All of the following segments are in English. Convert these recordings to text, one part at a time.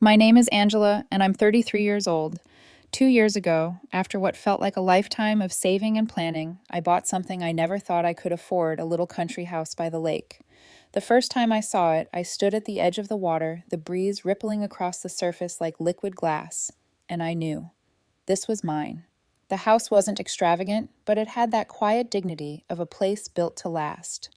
My name is Angela, and I'm 33 years old. 2 years ago, after what felt like a lifetime of saving and planning, I bought something I never thought I could afford, a little country house by the lake. The first time I saw it, I stood at the edge of the water, the breeze rippling across the surface like liquid glass, and I knew. This was mine. The house wasn't extravagant, but it had that quiet dignity of a place built to last.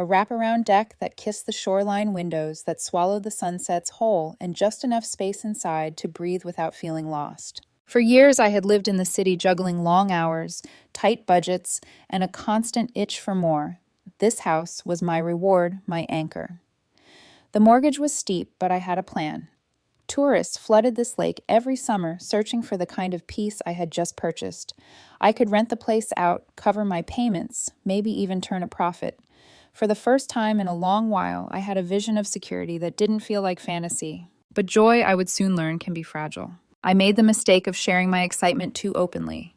A wraparound deck that kissed the shoreline windows that swallowed the sunsets whole, and just enough space inside to breathe without feeling lost. For years, I had lived in the city juggling long hours, tight budgets, and a constant itch for more. This house was my reward, my anchor. The mortgage was steep, but I had a plan. Tourists flooded this lake every summer, searching for the kind of peace I had just purchased. I could rent the place out, cover my payments, maybe even turn a profit. For the first time in a long while, I had a vision of security that didn't feel like fantasy. But joy, I would soon learn, can be fragile. I made the mistake of sharing my excitement too openly.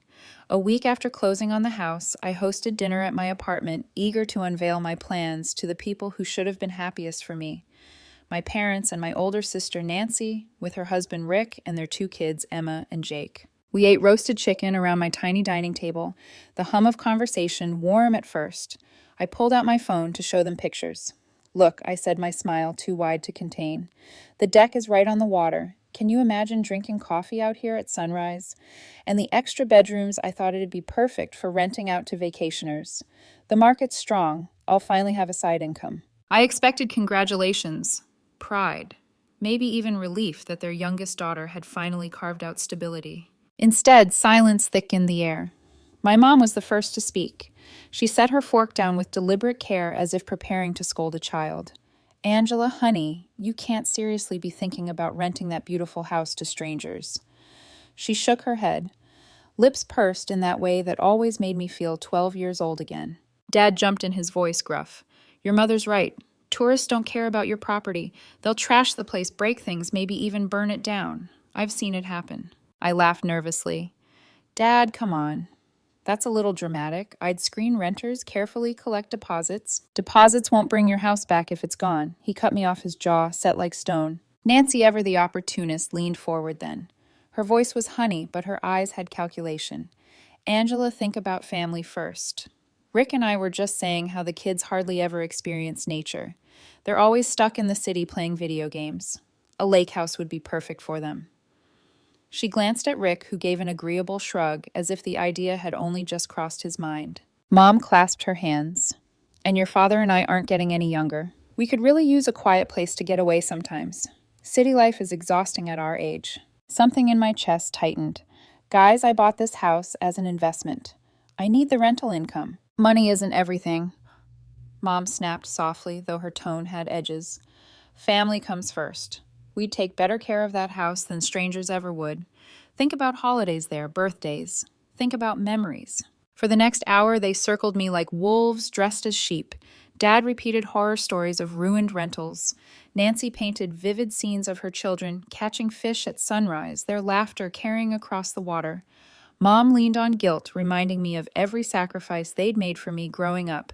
A week after closing on the house, I hosted dinner at my apartment, eager to unveil my plans to the people who should have been happiest for me. My parents and my older sister Nancy, with her husband Rick and their two kids, Emma and Jake. We ate roasted chicken around my tiny dining table, the hum of conversation warm at first. I pulled out my phone to show them pictures. Look, I said, my smile too wide to contain. The deck is right on the water. Can you imagine drinking coffee out here at sunrise? And the extra bedrooms, I thought it'd be perfect for renting out to vacationers. The market's strong. I'll finally have a side income. I expected congratulations, pride, maybe even relief that their youngest daughter had finally carved out stability. Instead, silence thickened the air. My mom was the first to speak. She set her fork down with deliberate care, as if preparing to scold a child. Angela, honey, you can't seriously be thinking about renting that beautiful house to strangers. She shook her head. Lips pursed in that way that always made me feel 12 years old again. Dad jumped in, his voice gruff. Your mother's right. Tourists don't care about your property. They'll trash the place, break things, maybe even burn it down. I've seen it happen. I laughed nervously. Dad, come on. That's a little dramatic. I'd screen renters, carefully collect deposits. Deposits won't bring your house back if it's gone. He cut me off, his jaw set like stone. Nancy, ever the opportunist, leaned forward then. Her voice was honey, but her eyes had calculation. Angela, think about family first. Rick and I were just saying how the kids hardly ever experience nature. They're always stuck in the city playing video games. A lake house would be perfect for them. She glanced at Rick, who gave an agreeable shrug, as if the idea had only just crossed his mind. Mom clasped her hands. And your father and I aren't getting any younger. We could really use a quiet place to get away sometimes. City life is exhausting at our age. Something in my chest tightened. Guys, I bought this house as an investment. I need the rental income. Money isn't everything. Mom snapped softly, though her tone had edges. Family comes first. We'd take better care of that house than strangers ever would. Think about holidays there, birthdays. Think about memories. For the next hour, they circled me like wolves dressed as sheep. Dad repeated horror stories of ruined rentals. Nancy painted vivid scenes of her children catching fish at sunrise, their laughter carrying across the water. Mom leaned on guilt, reminding me of every sacrifice they'd made for me growing up,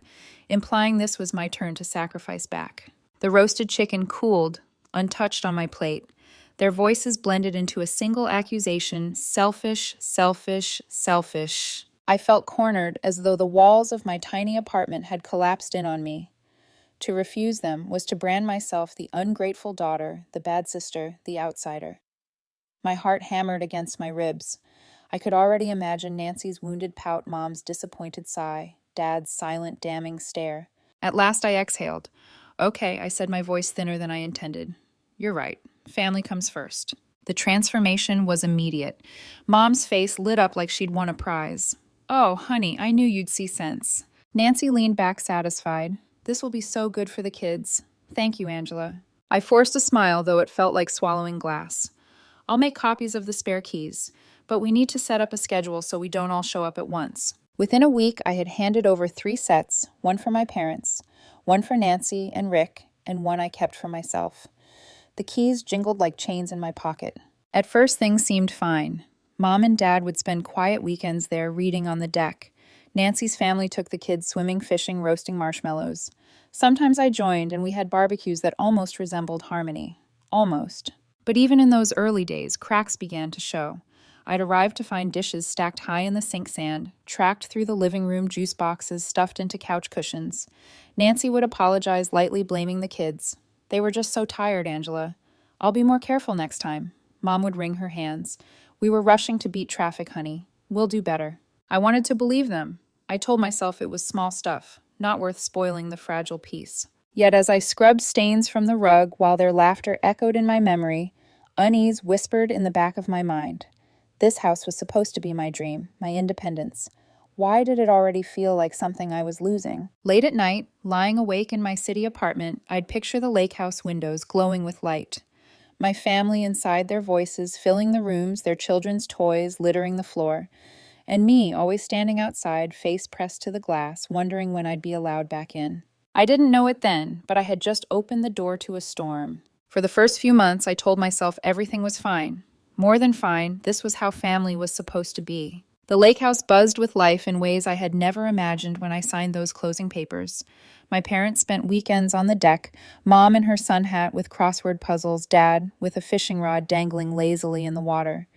implying this was my turn to sacrifice back. The roasted chicken cooled, untouched on my plate. Their voices blended into a single accusation: selfish, selfish, selfish. I felt cornered, as though the walls of my tiny apartment had collapsed in on me. To refuse them was to brand myself the ungrateful daughter, the bad sister, the outsider. My heart hammered against my ribs. I could already imagine Nancy's wounded pout, Mom's disappointed sigh, Dad's silent, damning stare. At last I exhaled. Okay, I said, my voice thinner than I intended. You're right. Family comes first. The transformation was immediate. Mom's face lit up like she'd won a prize. Oh, honey, I knew you'd see sense. Nancy leaned back satisfied. This will be so good for the kids. Thank you, Angela. I forced a smile, though it felt like swallowing glass. I'll make copies of the spare keys, but we need to set up a schedule so we don't all show up at once. Within a week, I had handed over 3 sets, one for my parents, one for Nancy and Rick, and one I kept for myself. The keys jingled like chains in my pocket. At first, things seemed fine. Mom and Dad would spend quiet weekends there reading on the deck. Nancy's family took the kids swimming, fishing, roasting marshmallows. Sometimes I joined, and we had barbecues that almost resembled harmony. Almost. But even in those early days, cracks began to show. I'd arrived to find dishes stacked high in the sink sand, tracked through the living room juice boxes stuffed into couch cushions. Nancy would apologize, lightly blaming the kids. They were just so tired, Angela. I'll be more careful next time. Mom would wring her hands. We were rushing to beat traffic, honey. We'll do better. I wanted to believe them. I told myself it was small stuff, not worth spoiling the fragile peace. Yet as I scrubbed stains from the rug while their laughter echoed in my memory, unease whispered in the back of my mind. This house was supposed to be my dream, my independence. Why did it already feel like something I was losing? Late at night, lying awake in my city apartment, I'd picture the lakehouse windows glowing with light. My family inside, their voices filling the rooms, their children's toys littering the floor, and me always standing outside, face pressed to the glass, wondering when I'd be allowed back in. I didn't know it then, but I had just opened the door to a storm. For the first few months, I told myself everything was fine. More than fine, this was how family was supposed to be. The lake house buzzed with life in ways I had never imagined when I signed those closing papers. My parents spent weekends on the deck, Mom in her sun hat with crossword puzzles, Dad with a fishing rod dangling lazily in the water.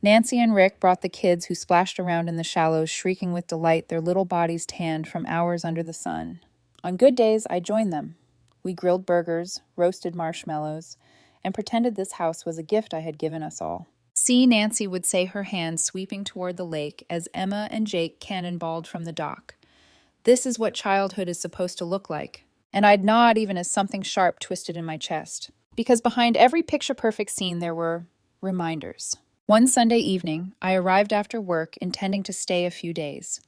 Nancy and Rick brought the kids who splashed around in the shallows, shrieking with delight, their little bodies tanned from hours under the sun. On good days, I joined them. We grilled burgers, roasted marshmallows, and pretended this house was a gift I had given us all. See, Nancy would say, her hand sweeping toward the lake as Emma and Jake cannonballed from the dock. This is what childhood is supposed to look like. And I'd nod even as something sharp twisted in my chest. Because behind every picture-perfect scene there were reminders. One Sunday evening, I arrived after work intending to stay a few days.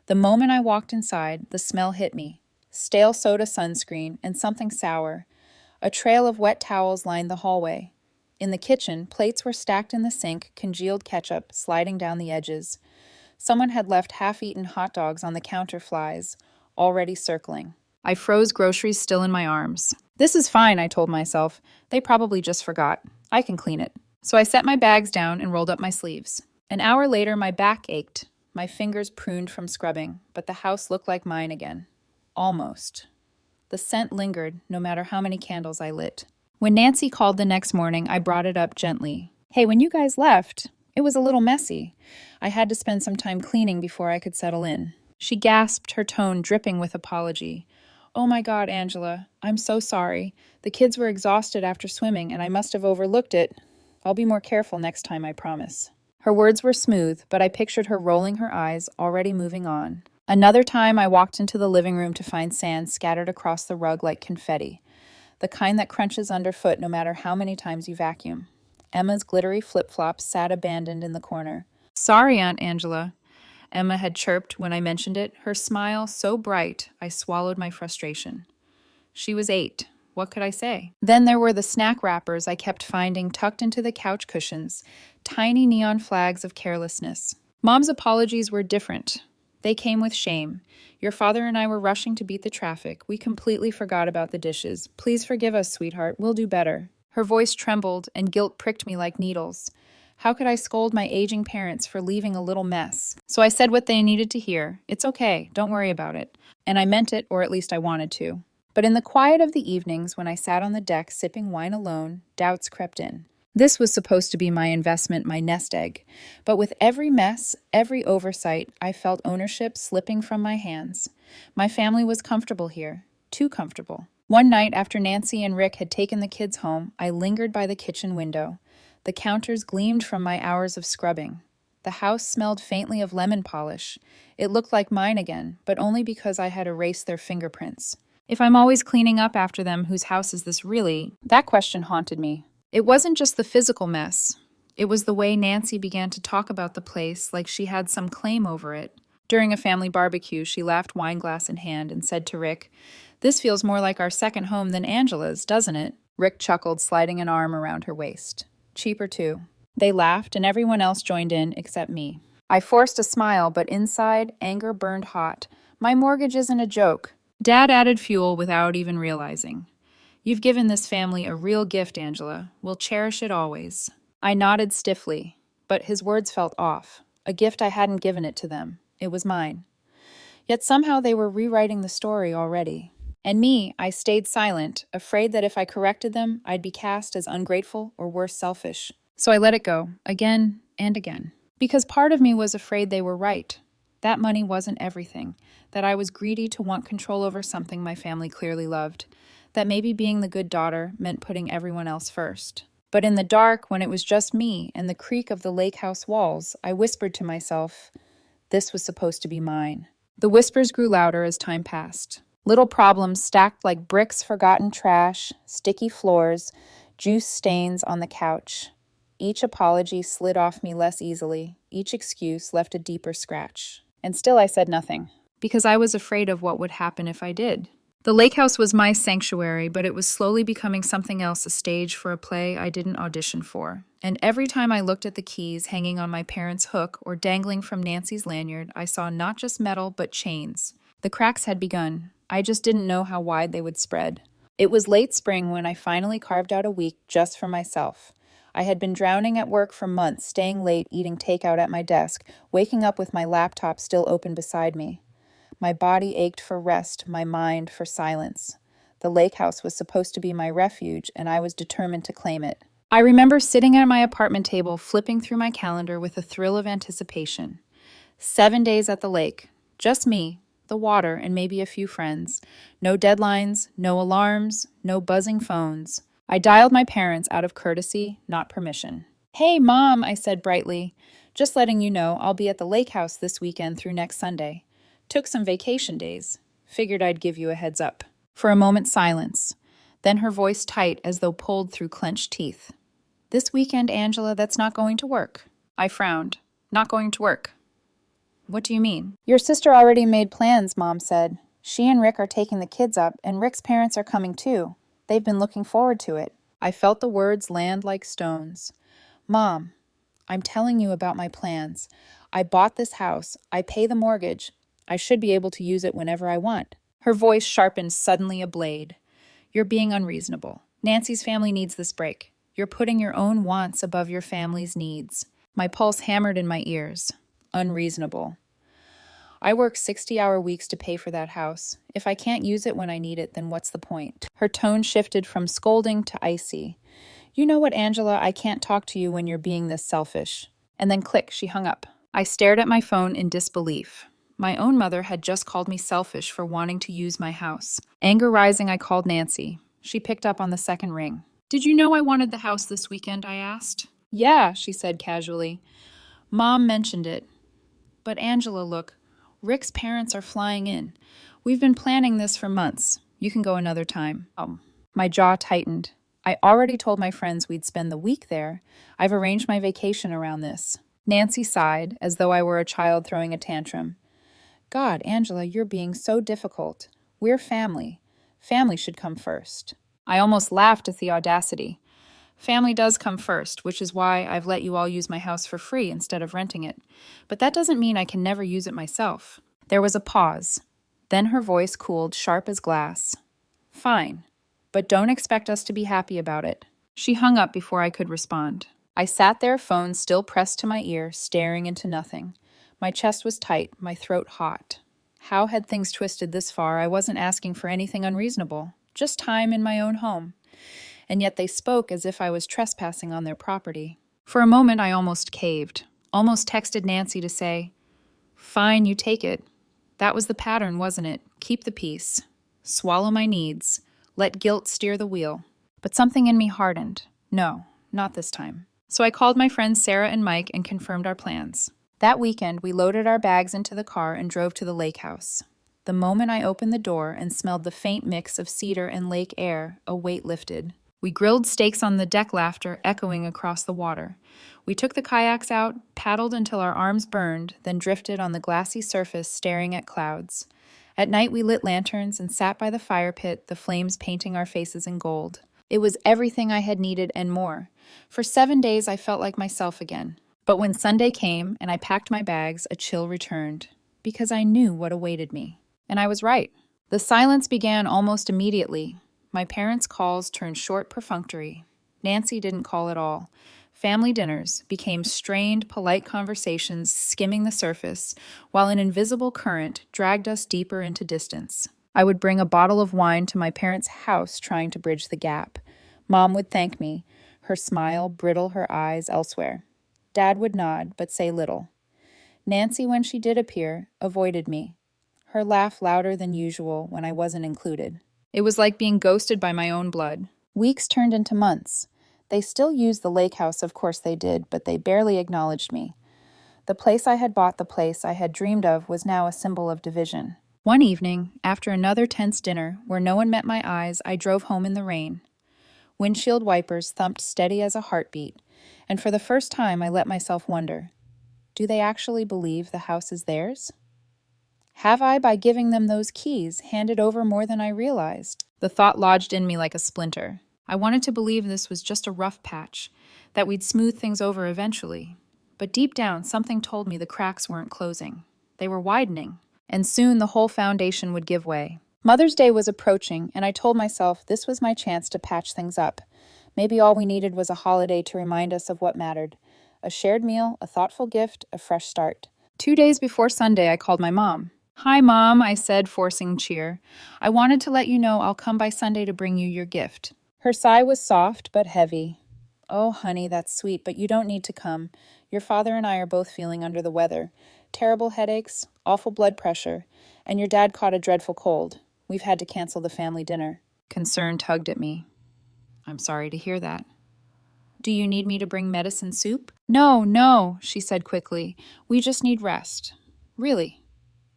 The moment I walked inside, the smell hit me. Stale soda sunscreen and something sour. A trail of wet towels lined the hallway. In the kitchen, plates were stacked in the sink, congealed ketchup sliding down the edges. Someone had left half-eaten hot dogs on the counter flies, already circling. I froze groceries still in my arms. This is fine, I told myself. They probably just forgot. I can clean it. So I set my bags down and rolled up my sleeves. An hour later, my back ached. My fingers pruned from scrubbing, but the house looked like mine again. Almost. The scent lingered, no matter how many candles I lit. When Nancy called the next morning, I brought it up gently. Hey, when you guys left, it was a little messy. I had to spend some time cleaning before I could settle in. She gasped, her tone dripping with apology. Oh my God, Angela, I'm so sorry. The kids were exhausted after swimming, and I must have overlooked it. I'll be more careful next time, I promise. Her words were smooth, but I pictured her rolling her eyes, already moving on. Another time, I walked into the living room to find sand scattered across the rug like confetti, the kind that crunches underfoot no matter how many times you vacuum. Emma's glittery flip-flops sat abandoned in the corner. Sorry, Aunt Angela, Emma had chirped when I mentioned it, her smile so bright I swallowed my frustration. She was 8. What could I say? Then there were the snack wrappers I kept finding tucked into the couch cushions, tiny neon flags of carelessness. Mom's apologies were different. They came with shame. Your father and I were rushing to beat the traffic. We completely forgot about the dishes. Please forgive us, sweetheart. We'll do better. Her voice trembled, and guilt pricked me like needles. How could I scold my aging parents for leaving a little mess? So I said what they needed to hear. It's okay. Don't worry about it. And I meant it, or at least I wanted to. But in the quiet of the evenings, when I sat on the deck sipping wine alone, doubts crept in. This was supposed to be my investment, my nest egg. But with every mess, every oversight, I felt ownership slipping from my hands. My family was comfortable here. Too comfortable. One night, after Nancy and Rick had taken the kids home, I lingered by the kitchen window. The counters gleamed from my hours of scrubbing. The house smelled faintly of lemon polish. It looked like mine again, but only because I had erased their fingerprints. If I'm always cleaning up after them, whose house is this really? That question haunted me. It wasn't just the physical mess. It was the way Nancy began to talk about the place like she had some claim over it. During a family barbecue, she laughed, wine glass in hand, and said to Rick, "This feels more like our second home than Angela's, doesn't it?" Rick chuckled, sliding an arm around her waist. Cheaper, too. They laughed, and everyone else joined in except me. I forced a smile, but inside, anger burned hot. My mortgage isn't a joke. Dad added fuel without even realizing. You've given this family a real gift, Angela. We'll cherish it always. I nodded stiffly, but his words felt off. A gift I hadn't given it to them. It was mine. Yet somehow they were rewriting the story already. And me, I stayed silent, afraid that if I corrected them, I'd be cast as ungrateful or worse, selfish. So I let it go, again and again. Because part of me was afraid they were right. That money wasn't everything, that I was greedy to want control over something my family clearly loved, that maybe being the good daughter meant putting everyone else first. But in the dark, when it was just me and the creak of the lakehouse walls, I whispered to myself, this was supposed to be mine. The whispers grew louder as time passed. Little problems stacked like bricks, forgotten trash, sticky floors, juice stains on the couch. Each apology slid off me less easily. Each excuse left a deeper scratch. And still I said nothing, because I was afraid of what would happen if I did. The lake house was my sanctuary, but it was slowly becoming something else, a stage for a play I didn't audition for. And every time I looked at the keys hanging on my parents' hook or dangling from Nancy's lanyard, I saw not just metal, but chains. The cracks had begun. I just didn't know how wide they would spread. It was late spring when I finally carved out a week just for myself. I had been drowning at work for months, staying late, eating takeout at my desk, waking up with my laptop still open beside me. My body ached for rest, my mind for silence. The lake house was supposed to be my refuge, and I was determined to claim it. I remember sitting at my apartment table, flipping through my calendar with a thrill of anticipation. 7 days at the lake. Just me, the water, and maybe a few friends. No deadlines, no alarms, no buzzing phones. I dialed my parents out of courtesy, not permission. "Hey, Mom," I said brightly. "Just letting you know I'll be at the lake house this weekend through next Sunday. Took some vacation days. Figured I'd give you a heads up." For a moment, silence. Then her voice tight as though pulled through clenched teeth. "This weekend, Angela, that's not going to work." I frowned. "Not going to work? What do you mean?" "Your sister already made plans," Mom said. "She and Rick are taking the kids up, and Rick's parents are coming too. They've been looking forward to it." I felt the words land like stones. "Mom, I'm telling you about my plans. I bought this house. I pay the mortgage. I should be able to use it whenever I want." Her voice sharpened suddenly a blade. "You're being unreasonable. Nancy's family needs this break. You're putting your own wants above your family's needs." My pulse hammered in my ears. Unreasonable. I work 60-hour weeks to pay for that house. If I can't use it when I need it, then what's the point? Her tone shifted from scolding to icy. "You know what, Angela, I can't talk to you when you're being this selfish." And then click, she hung up. I stared at my phone in disbelief. My own mother had just called me selfish for wanting to use my house. Anger rising, I called Nancy. She picked up on the second ring. "Did you know I wanted the house this weekend?" I asked. "Yeah," she said casually. "Mom mentioned it." "But Angela, look, Rick's parents are flying in. We've been planning this for months. You can go another time." My jaw tightened. I already told my friends we'd spend the week there. I've arranged my vacation around this. Nancy sighed, as though I were a child throwing a tantrum. "God, Angela, you're being so difficult. We're family. Family should come first." I almost laughed at the audacity. Family does come first, which is why I've let you all use my house for free instead of renting it. But that doesn't mean I can never use it myself. There was a pause. Then her voice cooled, sharp as glass. "Fine, but don't expect us to be happy about it." She hung up before I could respond. I sat there, phone still pressed to my ear, staring into nothing. My chest was tight, my throat hot. How had things twisted this far? I wasn't asking for anything unreasonable, just time in my own home. And yet they spoke as if I was trespassing on their property. For a moment, I almost caved, almost texted Nancy to say, "Fine, you take it." That was the pattern, wasn't it? Keep the peace. Swallow my needs. Let guilt steer the wheel. But something in me hardened. No, not this time. So I called my friends Sarah and Mike and confirmed our plans. That weekend, we loaded our bags into the car and drove to the lake house. The moment I opened the door and smelled the faint mix of cedar and lake air, a weight lifted. We grilled steaks on the deck, laughter echoing across the water. We took the kayaks out, paddled until our arms burned, then drifted on the glassy surface staring at clouds. At night we lit lanterns and sat by the fire pit, the flames painting our faces in gold. It was everything I had needed and more. For 7 days I felt like myself again. But when Sunday came and I packed my bags, a chill returned, because I knew what awaited me. And I was right. The silence began almost immediately. My parents' calls turned short, perfunctory. Nancy didn't call at all. Family dinners became strained, polite conversations skimming the surface, while an invisible current dragged us deeper into distance. I would bring a bottle of wine to my parents' house trying to bridge the gap. Mom would thank me, her smile brittle her eyes elsewhere. Dad would nod, but say little. Nancy, when she did appear, avoided me, her laugh louder than usual when I wasn't included. It was like being ghosted by my own blood. Weeks turned into months. They still used the lake house, of course they did, but they barely acknowledged me. The place I had bought, the place I had dreamed of, was now a symbol of division. One evening, after another tense dinner where no one met my eyes, I drove home in the rain. Windshield wipers thumped steady as a heartbeat, and for the first time I let myself wonder, do they actually believe the house is theirs? Have I, by giving them those keys, handed over more than I realized? The thought lodged in me like a splinter. I wanted to believe this was just a rough patch, that we'd smooth things over eventually. But deep down, something told me the cracks weren't closing. They were widening, and soon the whole foundation would give way. Mother's Day was approaching, and I told myself this was my chance to patch things up. Maybe all we needed was a holiday to remind us of what mattered. A shared meal, a thoughtful gift, a fresh start. 2 days before Sunday, I called my mom. "Hi, Mom," I said, forcing cheer. "I wanted to let you know I'll come by Sunday to bring you your gift." Her sigh was soft but heavy. "Oh, honey, that's sweet, but you don't need to come. Your father and I are both feeling under the weather. Terrible headaches, awful blood pressure, and your dad caught a dreadful cold. We've had to cancel the family dinner." Concern tugged at me. "I'm sorry to hear that." "Do you need me to bring medicine soup?" "No, no," she said quickly. "We just need rest. Really.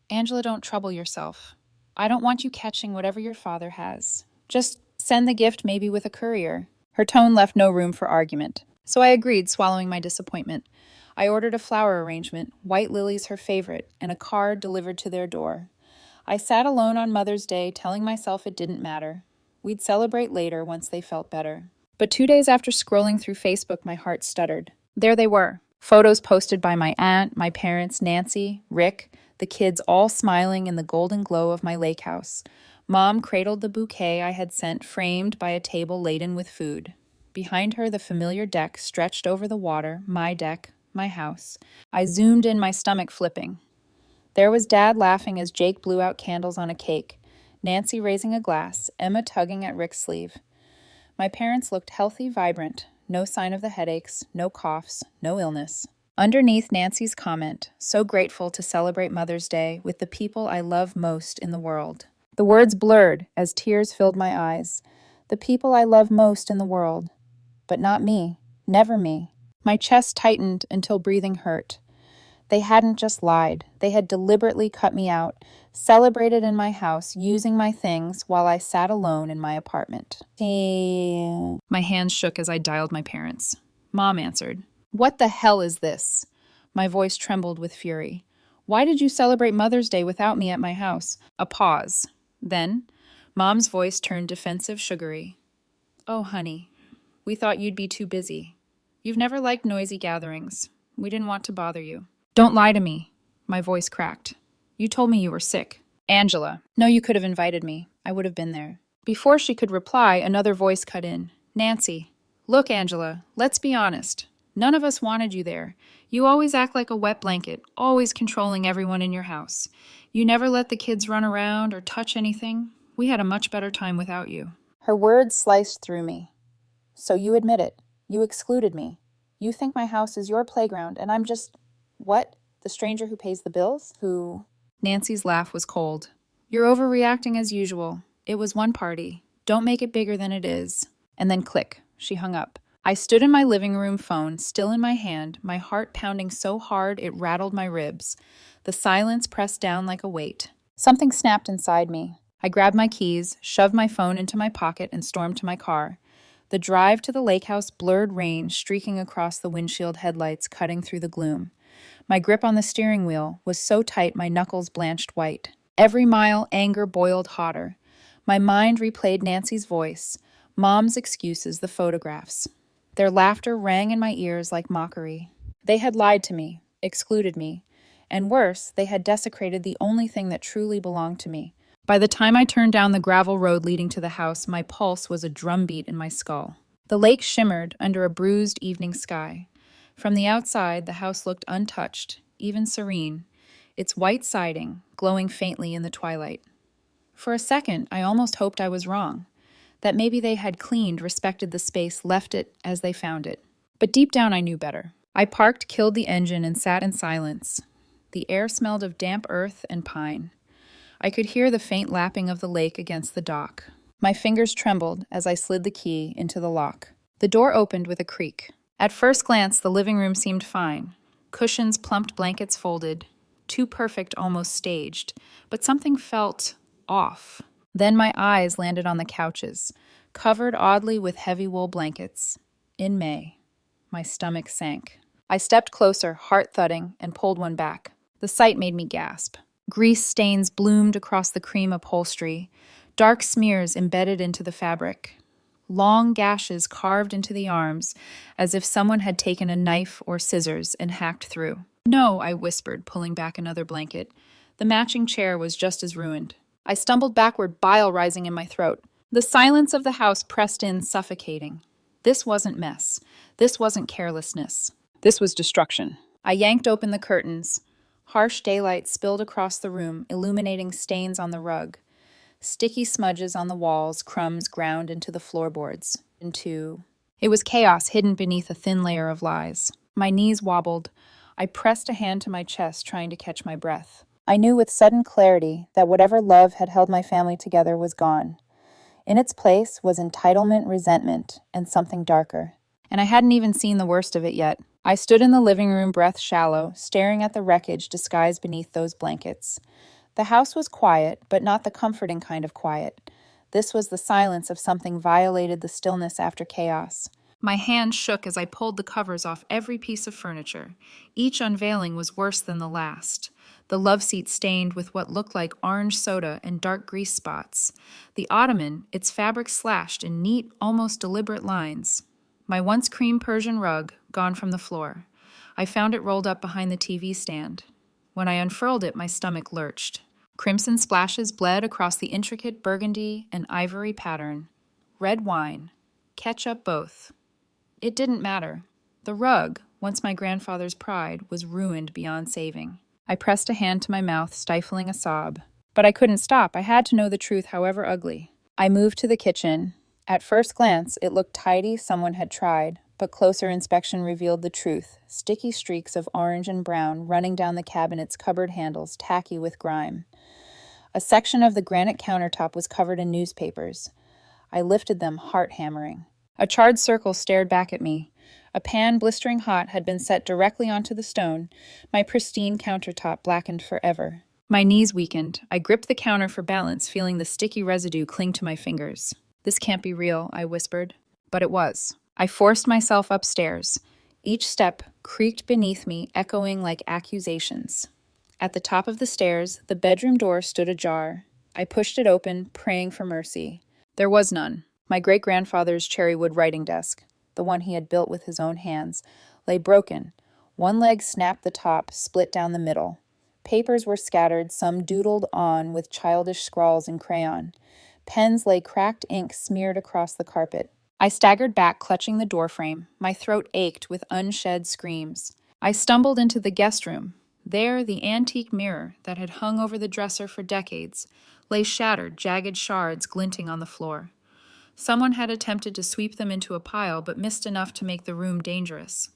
Angela, don't trouble yourself. I don't want you catching whatever your father has. Just send the gift maybe with a courier." Her tone left no room for argument. So I agreed, swallowing my disappointment. I ordered a flower arrangement, white lilies her favorite, and a card delivered to their door. I sat alone on Mother's Day, telling myself it didn't matter. We'd celebrate later once they felt better. But 2 days after scrolling through Facebook, my heart stuttered. There they were, photos posted by my aunt, my parents, Nancy, Rick, the kids all smiling in the golden glow of my lake house. Mom cradled the bouquet I had sent, framed by a table laden with food. Behind her, the familiar deck stretched over the water, my deck, my house. I zoomed in, my stomach flipping. There was Dad laughing as Jake blew out candles on a cake, Nancy raising a glass, Emma tugging at Rick's sleeve. My parents looked healthy, vibrant, no sign of the headaches, no coughs, no illness. Underneath Nancy's comment, so grateful to celebrate Mother's Day with the people I love most in the world. The words blurred as tears filled my eyes. The people I love most in the world. But not me. Never me. My chest tightened until breathing hurt. They hadn't just lied. They had deliberately cut me out, celebrated in my house, using my things while I sat alone in my apartment. My hands shook as I dialed my parents. Mom answered. "What the hell is this?" My voice trembled with fury. "Why did you celebrate Mother's Day without me at my house?" A pause. Then, Mom's voice turned defensive, sugary. "Oh, honey, we thought you'd be too busy. You've never liked noisy gatherings. We didn't want to bother you." "Don't lie to me." My voice cracked. "You told me you were sick." "Angela, no, you could have invited me. I would have been there." Before she could reply, another voice cut in. "Nancy, look, Angela, let's be honest. None of us wanted you there. You always act like a wet blanket, always controlling everyone in your house. You never let the kids run around or touch anything. We had a much better time without you." Her words sliced through me. "So you admit it. You excluded me. You think my house is your playground, and I'm just... what? The stranger who pays the bills? Who..." Nancy's laugh was cold. "You're overreacting as usual. It was one party. Don't make it bigger than it is." And then click. She hung up. I stood in my living room, phone still in my hand, my heart pounding so hard it rattled my ribs. The silence pressed down like a weight. Something snapped inside me. I grabbed my keys, shoved my phone into my pocket, and stormed to my car. The drive to the lake house blurred rain streaking across the windshield headlights, cutting through the gloom. My grip on the steering wheel was so tight my knuckles blanched white. Every mile, anger boiled hotter. My mind replayed Nancy's voice, Mom's excuses, the photographs. Their laughter rang in my ears like mockery. They had lied to me, excluded me, and worse, they had desecrated the only thing that truly belonged to me. By the time I turned down the gravel road leading to the house, my pulse was a drumbeat in my skull. The lake shimmered under a bruised evening sky. From the outside, the house looked untouched, even serene, its white siding glowing faintly in the twilight. For a second, I almost hoped I was wrong, that maybe they had cleaned, respected the space, left it as they found it. But deep down, I knew better. I parked, killed the engine, and sat in silence. The air smelled of damp earth and pine. I could hear the faint lapping of the lake against the dock. My fingers trembled as I slid the key into the lock. The door opened with a creak. At first glance, the living room seemed fine. Cushions, plumped blankets folded. Too perfect, almost staged. But something felt off. Then my eyes landed on the couches, covered oddly with heavy wool blankets. In May, my stomach sank. I stepped closer, heart thudding, and pulled one back. The sight made me gasp. Grease stains bloomed across the cream upholstery, dark smears embedded into the fabric. Long gashes carved into the arms, as if someone had taken a knife or scissors and hacked through. "No," I whispered, pulling back another blanket. The matching chair was just as ruined. I stumbled backward, bile rising in my throat. The silence of the house pressed in, suffocating. This wasn't mess. This wasn't carelessness. This was destruction. I yanked open the curtains. Harsh daylight spilled across the room, illuminating stains on the rug. Sticky smudges on the walls, crumbs ground into the floorboards. It was chaos hidden beneath a thin layer of lies. My knees wobbled. I pressed a hand to my chest, trying to catch my breath. I knew with sudden clarity that whatever love had held my family together was gone. In its place was entitlement, resentment, and something darker. And I hadn't even seen the worst of it yet. I stood in the living room, breath shallow, staring at the wreckage disguised beneath those blankets. The house was quiet, but not the comforting kind of quiet. This was the silence of something violated the stillness after chaos. My hand shook as I pulled the covers off every piece of furniture. Each unveiling was worse than the last. The love seat stained with what looked like orange soda and dark grease spots. The ottoman, its fabric slashed in neat, almost deliberate lines. My once cream Persian rug, gone from the floor. I found it rolled up behind the TV stand. When I unfurled it, my stomach lurched. Crimson splashes bled across the intricate burgundy and ivory pattern. Red wine. Ketchup both. It didn't matter. The rug, once my grandfather's pride, was ruined beyond saving. I pressed a hand to my mouth, stifling a sob. But I couldn't stop. I had to know the truth, however ugly. I moved to the kitchen. At first glance, it looked tidy, someone had tried, but closer inspection revealed the truth. Sticky streaks of orange and brown running down the cabinet's cupboard handles, tacky with grime. A section of the granite countertop was covered in newspapers. I lifted them, heart-hammering. A charred circle stared back at me. A pan blistering hot had been set directly onto the stone, my pristine countertop blackened forever. My knees weakened. I gripped the counter for balance, feeling the sticky residue cling to my fingers. "This can't be real," I whispered. But it was. I forced myself upstairs. Each step creaked beneath me, echoing like accusations. At the top of the stairs, the bedroom door stood ajar. I pushed it open, praying for mercy. There was none. My great-grandfather's cherrywood writing desk, the one he had built with his own hands, lay broken. One leg snapped the top, split down the middle. Papers were scattered, some doodled on with childish scrawls in crayon. Pens lay cracked ink smeared across the carpet. I staggered back, clutching the doorframe. My throat ached with unshed screams. I stumbled into the guest room. There, the antique mirror that had hung over the dresser for decades lay shattered, jagged shards glinting on the floor. Someone had attempted to sweep them into a pile, but missed enough to make the room dangerous.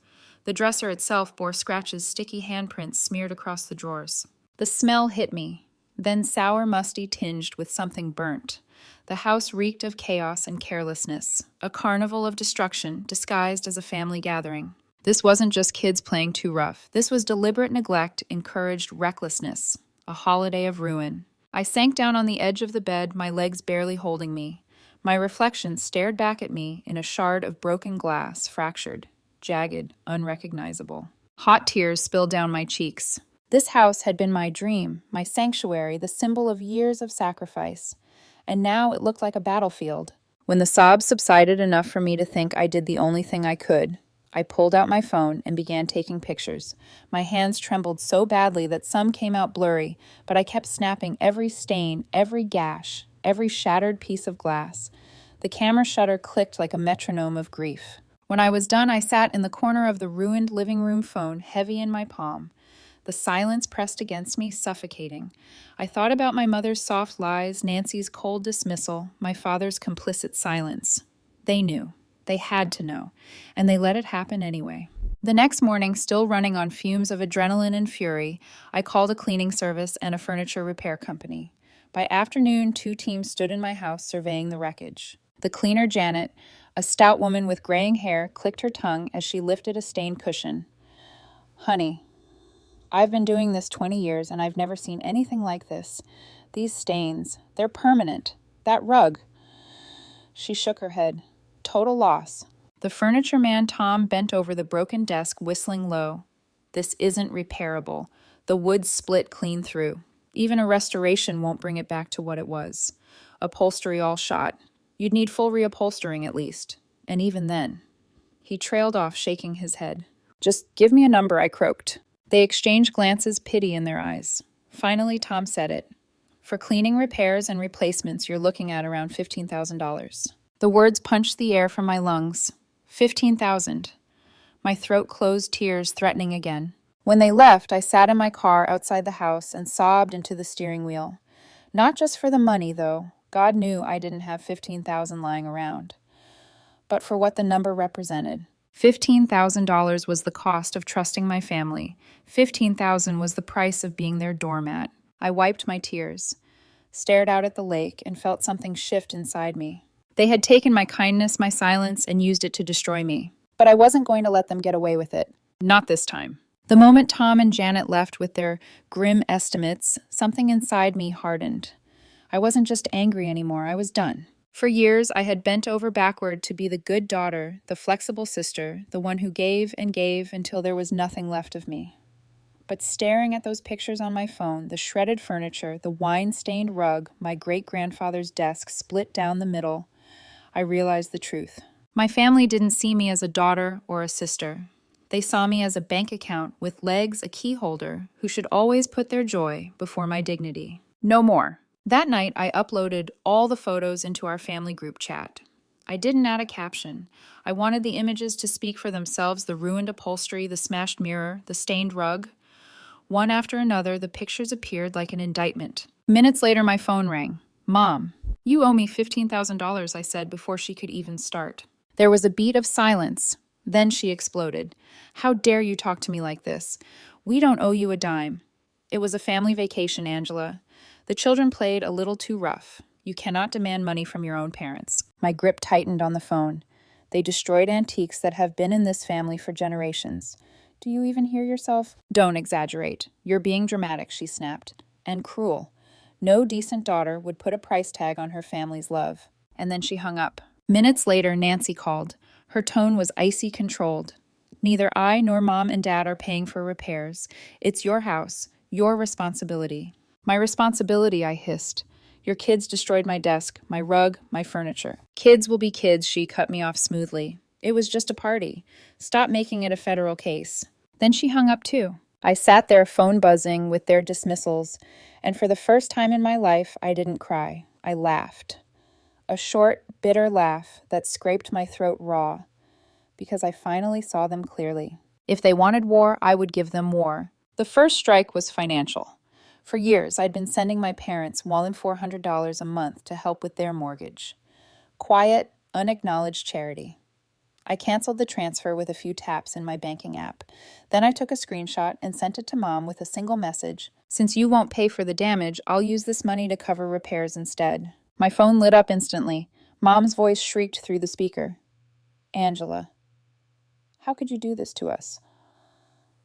The dresser itself bore scratches, sticky handprints smeared across the drawers. The smell hit me, then sour, musty, tinged with something burnt. The house reeked of chaos and carelessness, a carnival of destruction disguised as a family gathering. This wasn't just kids playing too rough. This was deliberate neglect, encouraged recklessness, a holiday of ruin. I sank down on the edge of the bed, my legs barely holding me. My reflection stared back at me in a shard of broken glass, fractured, jagged, unrecognizable. Hot tears spilled down my cheeks. This house had been my dream, my sanctuary, the symbol of years of sacrifice. And now it looked like a battlefield. When the sobs subsided enough for me to think I did the only thing I could, I pulled out my phone and began taking pictures. My hands trembled so badly that some came out blurry, but I kept snapping every stain, every gash, every shattered piece of glass. The camera shutter clicked like a metronome of grief. When I was done, I sat in the corner of the ruined living room phone, heavy in my palm. The silence pressed against me, suffocating. I thought about my mother's soft lies, Nancy's cold dismissal, my father's complicit silence. They knew. They had to know. And they let it happen anyway. The next morning, still running on fumes of adrenaline and fury, I called a cleaning service and a furniture repair company. By afternoon, 2 teams stood in my house surveying the wreckage. The cleaner, Janet, a stout woman with graying hair, clicked her tongue as she lifted a stained cushion. "Honey, I've been doing this 20 years and I've never seen anything like this. These stains, they're permanent. That rug." She shook her head. "Total loss." The furniture man, Tom, bent over the broken desk, whistling low. "This isn't repairable. The wood's split clean through. Even a restoration won't bring it back to what it was. Upholstery all shot. You'd need full reupholstering at least. And even then." He trailed off, shaking his head. "Just give me a number," I croaked. They exchanged glances, pity in their eyes. Finally, Tom said it. "For cleaning, repairs, and replacements, you're looking at around $15,000. The words punched the air from my lungs. 15,000. My throat closed, tears threatening again. When they left, I sat in my car outside the house and sobbed into the steering wheel. Not just for the money, though. God knew I didn't have 15,000 lying around. But for what the number represented. $15,000 was the cost of trusting my family. 15,000 was the price of being their doormat. I wiped my tears, stared out at the lake, and felt something shift inside me. They had taken my kindness, my silence, and used it to destroy me. But I wasn't going to let them get away with it. Not this time. The moment Tom and Janet left with their grim estimates, something inside me hardened. I wasn't just angry anymore, I was done. For years, I had bent over backward to be the good daughter, the flexible sister, the one who gave and gave until there was nothing left of me. But staring at those pictures on my phone, the shredded furniture, the wine-stained rug, my great-grandfather's desk split down the middle, I realized the truth. My family didn't see me as a daughter or a sister. They saw me as a bank account with legs, a key holder, who should always put their joy before my dignity. No more. That night, I uploaded all the photos into our family group chat. I didn't add a caption. I wanted the images to speak for themselves, the ruined upholstery, the smashed mirror, the stained rug. One after another, the pictures appeared like an indictment. Minutes later, my phone rang. "Mom, you owe me $15,000, I said before she could even start. There was a beat of silence. Then she exploded. "How dare you talk to me like this? We don't owe you a dime." "It was a family vacation, Angela. The children played a little too rough. You cannot demand money from your own parents." My grip tightened on the phone. "They destroyed antiques that have been in this family for generations. Do you even hear yourself?" "Don't exaggerate. You're being dramatic," she snapped. "And cruel. No decent daughter would put a price tag on her family's love." And then she hung up. Minutes later, Nancy called. Her tone was icy controlled. "Neither I nor Mom and Dad are paying for repairs. It's your house, your responsibility." "My responsibility," I hissed. "Your kids destroyed my desk, my rug, my furniture." "Kids will be kids," she cut me off smoothly. "It was just a party. Stop making it a federal case." Then she hung up too. I sat there, phone buzzing with their dismissals, and for the first time in my life, I didn't cry. I laughed. A short, bitter laugh that scraped my throat raw, because I finally saw them clearly. If they wanted war, I would give them war. The first strike was financial. For years, I'd been sending my parents $400 a month to help with their mortgage. Quiet, unacknowledged charity. I canceled the transfer with a few taps in my banking app. Then I took a screenshot and sent it to Mom with a single message. "Since you won't pay for the damage, I'll use this money to cover repairs instead." My phone lit up instantly. Mom's voice shrieked through the speaker. "Angela, how could you do this to us?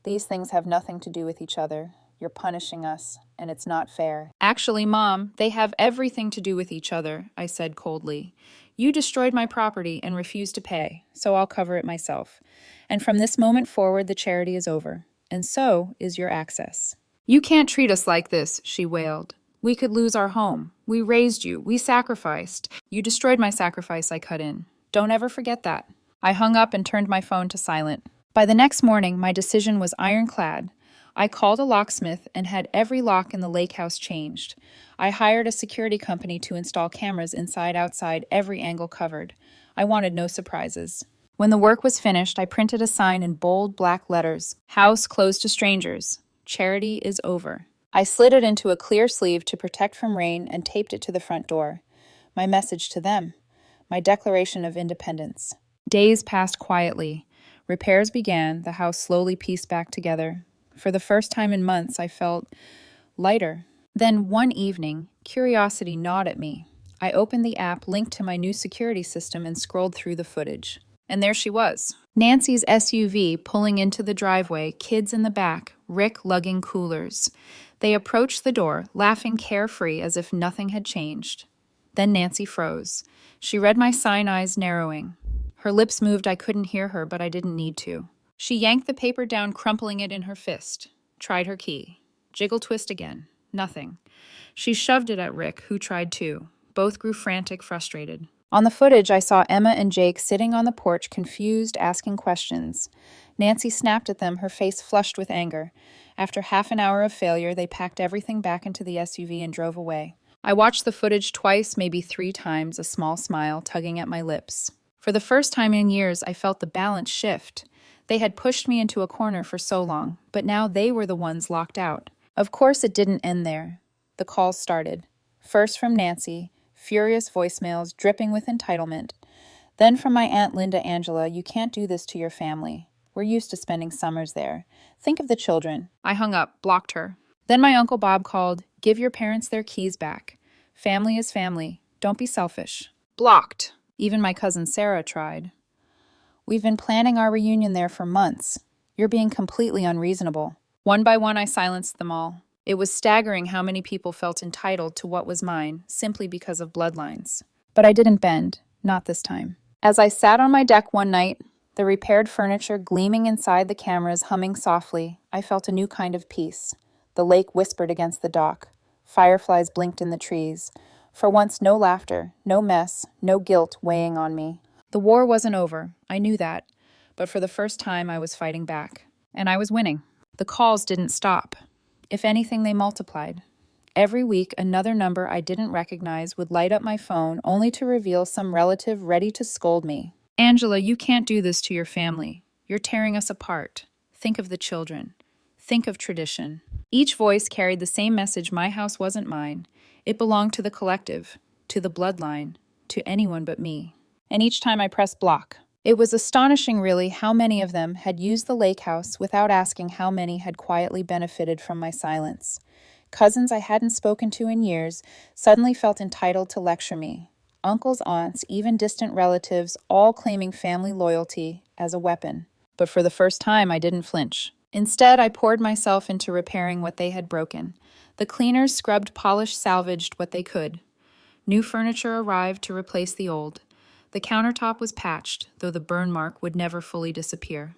These things have nothing to do with each other. You're punishing us, and it's not fair." "Actually, Mom, they have everything to do with each other," I said coldly. "You destroyed my property and refused to pay, so I'll cover it myself. And from this moment forward, the charity is over, and so is your access." "You can't treat us like this," she wailed. "We could lose our home. We raised you. We sacrificed." "You destroyed my sacrifice," I cut in. "Don't ever forget that." I hung up and turned my phone to silent. By the next morning, my decision was ironclad. I called a locksmith and had every lock in the lakehouse changed. I hired a security company to install cameras inside, outside, every angle covered. I wanted no surprises. When the work was finished, I printed a sign in bold black letters, "House closed to strangers." Charity is over. I slid it into a clear sleeve to protect from rain and taped it to the front door. My message to them. My declaration of independence. Days passed quietly. Repairs began, the house slowly pieced back together. For the first time in months, I felt lighter. Then one evening, curiosity gnawed at me. I opened the app linked to my new security system and scrolled through the footage. And there she was. Nancy's SUV pulling into the driveway, kids in the back, Rick lugging coolers. They approached the door, laughing carefree as if nothing had changed. Then Nancy froze. She read my sign eyes narrowing. Her lips moved. I couldn't hear her, but I didn't need to. She yanked the paper down, crumpling it in her fist. Tried her key. Jiggle twist again. Nothing. She shoved it at Rick, who tried too. Both grew frantic, frustrated. On the footage, I saw Emma and Jake sitting on the porch, confused, asking questions. Nancy snapped at them, her face flushed with anger. After half an hour of failure, they packed everything back into the SUV and drove away. I watched the footage twice, maybe 3 times, a small smile tugging at my lips. For the first time in years, I felt the balance shift. They had pushed me into a corner for so long, but now they were the ones locked out. Of course, it didn't end there. The calls started. First from Nancy, furious voicemails dripping with entitlement. Then from my Aunt Linda Angela, "You can't do this to your family. We're used to spending summers there. Think of the children." I hung up, blocked her. Then my Uncle Bob called, "Give your parents their keys back. Family is family. Don't be selfish." Blocked. Even my cousin Sarah tried. "We've been planning our reunion there for months. You're being completely unreasonable." One by one, I silenced them all. It was staggering how many people felt entitled to what was mine, simply because of bloodlines. But I didn't bend, not this time. As I sat on my deck one night, the repaired furniture gleaming inside the cameras humming softly, I felt a new kind of peace. The lake whispered against the dock. Fireflies blinked in the trees. For once, no laughter, no mess, no guilt weighing on me. The war wasn't over, I knew that. But for the first time, I was fighting back. And I was winning. The calls didn't stop. If anything, they multiplied. Every week, another number I didn't recognize would light up my phone, only to reveal some relative ready to scold me. "Angela, you can't do this to your family. You're tearing us apart. Think of the children. Think of tradition." Each voice carried the same message: my house wasn't mine. It belonged to the collective, to the bloodline, to anyone but me. And each time I pressed block. It was astonishing, really, how many of them had used the lake house without asking how many had quietly benefited from my silence. Cousins I hadn't spoken to in years suddenly felt entitled to lecture me. Uncles, aunts, even distant relatives, all claiming family loyalty as a weapon. But for the first time, I didn't flinch. Instead, I poured myself into repairing what they had broken. The cleaners scrubbed, polished, salvaged what they could. New furniture arrived to replace the old. The countertop was patched, though the burn mark would never fully disappear.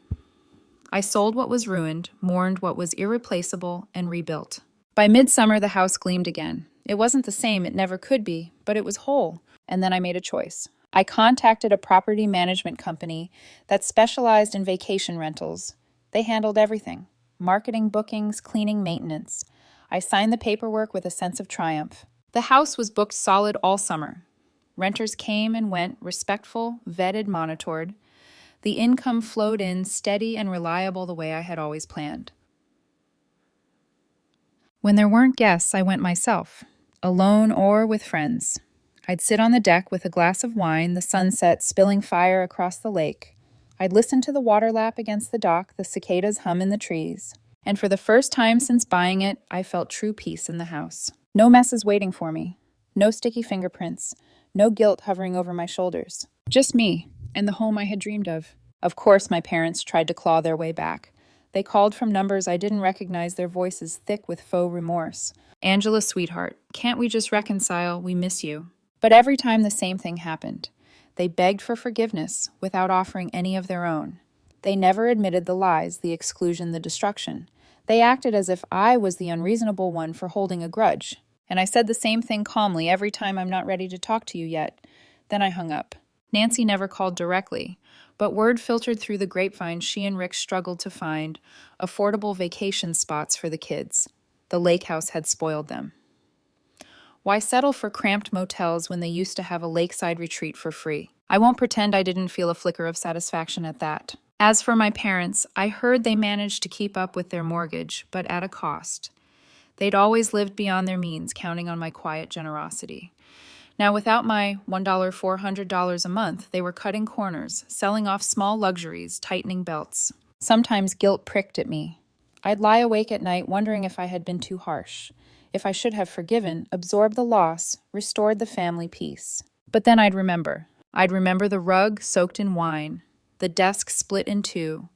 I sold what was ruined, mourned what was irreplaceable, and rebuilt. By midsummer, the house gleamed again. It wasn't the same, it never could be, but it was whole. And then I made a choice. I contacted a property management company that specialized in vacation rentals. They handled everything: marketing, bookings, cleaning, maintenance. I signed the paperwork with a sense of triumph. The house was booked solid all summer. Renters came and went, respectful, vetted, monitored. The income flowed in, steady and reliable the way I had always planned. When there weren't guests, I went myself, alone or with friends. I'd sit on the deck with a glass of wine, the sunset spilling fire across the lake. I'd listen to the water lap against the dock, the cicadas hum in the trees. And for the first time since buying it, I felt true peace in the house. No messes waiting for me. No sticky fingerprints. No guilt hovering over my shoulders. Just me, and the home I had dreamed of. Of course, my parents tried to claw their way back. They called from numbers I didn't recognize, their voices thick with faux remorse. "Angela, sweetheart, can't we just reconcile? We miss you." But every time the same thing happened. They begged for forgiveness without offering any of their own. They never admitted the lies, the exclusion, the destruction. They acted as if I was the unreasonable one for holding a grudge. And I said the same thing calmly every time: "I'm not ready to talk to you yet." Then I hung up. Nancy never called directly, but word filtered through the grapevine she and Rick struggled to find affordable vacation spots for the kids. The lake house had spoiled them. Why settle for cramped motels when they used to have a lakeside retreat for free? I won't pretend I didn't feel a flicker of satisfaction at that. As for my parents, I heard they managed to keep up with their mortgage, but at a cost. They'd always lived beyond their means, counting on my quiet generosity. Now, without my $400 a month, they were cutting corners, selling off small luxuries, tightening belts. Sometimes guilt pricked at me. I'd lie awake at night wondering if I had been too harsh, if I should have forgiven, absorbed the loss, restored the family peace. But then I'd remember. I'd remember the rug soaked in wine, the desk split in two,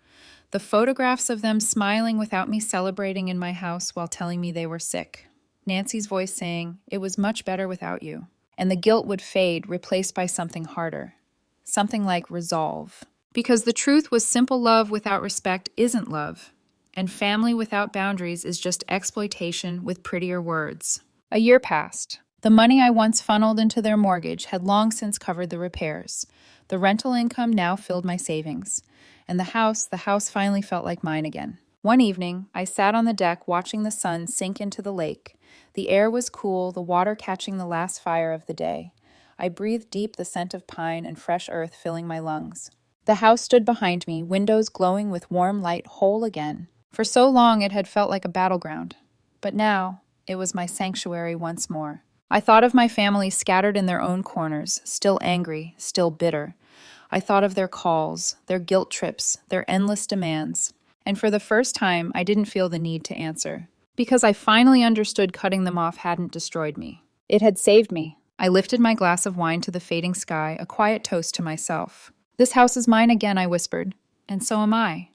the photographs of them smiling without me celebrating in my house while telling me they were sick. Nancy's voice saying, "It was much better without you." And the guilt would fade, replaced by something harder. Something like resolve. Because the truth was simple love without respect isn't love. And family without boundaries is just exploitation with prettier words. A year passed. The money I once funneled into their mortgage had long since covered the repairs. The rental income now filled my savings. And the house finally felt like mine again. One evening, I sat on the deck watching the sun sink into the lake. The air was cool, the water catching the last fire of the day. I breathed deep the scent of pine and fresh earth filling my lungs. The house stood behind me, windows glowing with warm light whole again. For so long it had felt like a battleground. But now, it was my sanctuary once more. I thought of my family scattered in their own corners, still angry, still bitter. I thought of their calls, their guilt trips, their endless demands. And for the first time, I didn't feel the need to answer. Because I finally understood cutting them off hadn't destroyed me. It had saved me. I lifted my glass of wine to the fading sky, a quiet toast to myself. "This house is mine again," I whispered. "And so am I."